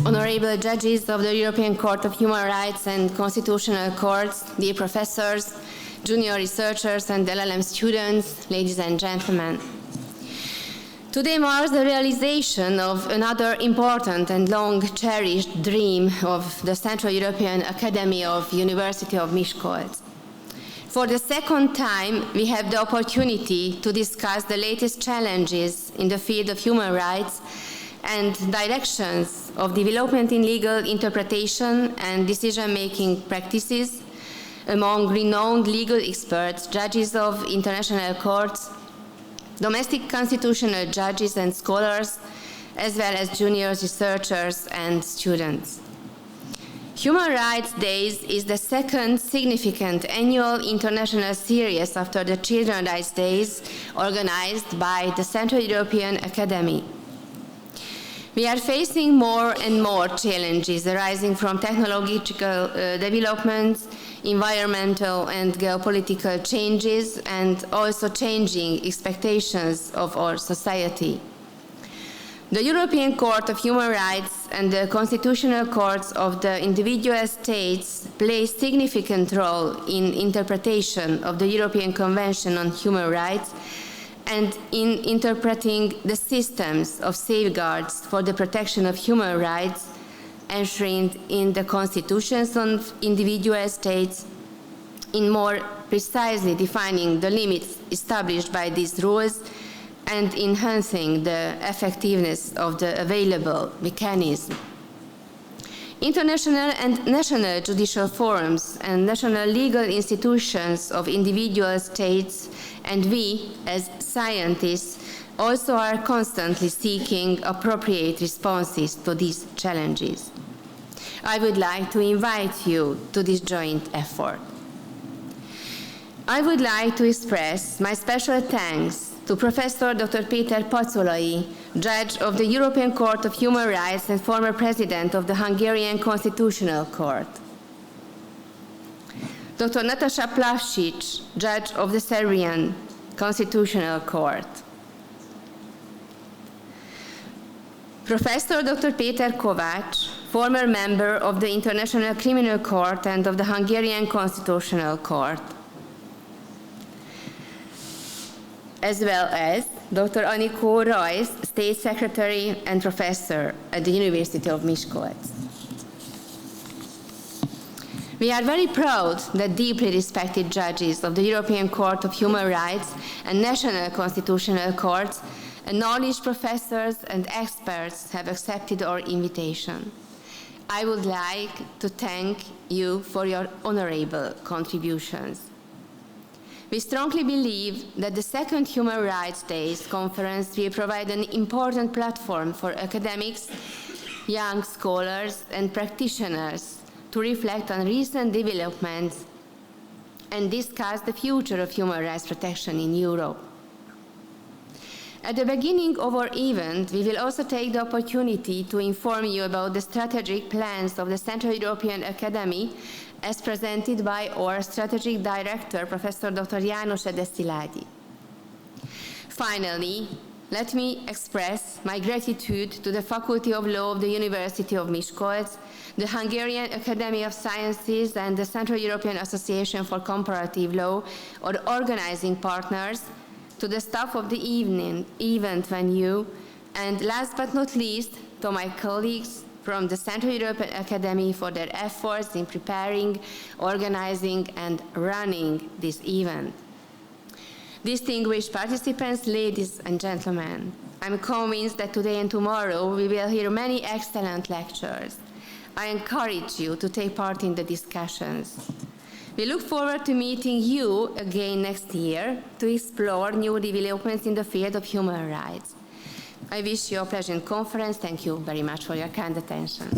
honorable judges of the European Court of Human Rights and Constitutional Courts, dear professors, junior researchers, and LLM students, ladies and gentlemen. Today marks the realization of another important and long-cherished dream of the Central European Academy of University of Miskolc. For the second time, we have the opportunity to discuss the latest challenges in the field of human rights and directions of development in legal interpretation and decision-making practices among renowned legal experts, judges of international courts, domestic constitutional judges and scholars, as well as junior researchers and students. Human Rights Days is the second significant annual international series after the Children's Rights Days organized by the Central European Academy. We are facing more and more challenges arising from technological developments, environmental and geopolitical changes, and also changing expectations of our society. The European Court of Human Rights and the constitutional courts of the individual states play a significant role in interpretation of the European Convention on Human Rights and in interpreting the systems of safeguards for the protection of human rights enshrined in the constitutions of individual states, in more precisely defining the limits established by these rules and enhancing the effectiveness of the available mechanism. International and national judicial forums and national legal institutions of individual states and we, as scientists, also are constantly seeking appropriate responses to these challenges. I would like to invite you to this joint effort. I would like to express my special thanks to Professor Dr. Péter Pacolai, Judge of the European Court of Human Rights and former President of the Hungarian Constitutional Court. Dr. Nataša Plavšič, Judge of the Serbian Constitutional Court. Professor Dr. Péter Kovács, former member of the International Criminal Court and of the Hungarian Constitutional Court, as well as Dr. Anikó Rajsz, State Secretary and Professor at the University of Miskolc. We are very proud that deeply respected judges of the European Court of Human Rights and national constitutional courts and knowledge professors and experts have accepted our invitation. I would like to thank you for your honorable contributions. We strongly believe that the second Human Rights Days conference will provide an important platform for academics, young scholars, and practitioners to reflect on recent developments and discuss the future of human rights protection in Europe. At the beginning of our event, we will also take the opportunity to inform you about the strategic plans of the Central European Academy as presented by our Strategic Director, Professor Dr. János Edeszilagyi. Finally, let me express my gratitude to the Faculty of Law of the University of Miskolc, the Hungarian Academy of Sciences, and the Central European Association for Comparative Law, our organizing partners, to the staff of the event venue, and last but not least, to my colleagues from the Central European Academy for their efforts in preparing, organizing, and running this event. Distinguished participants, ladies and gentlemen, I'm convinced that today and tomorrow we will hear many excellent lectures. I encourage you to take part in the discussions. We look forward to meeting you again next year to explore new developments in the field of human rights. I wish you a pleasant conference. Thank you very much for your kind attention.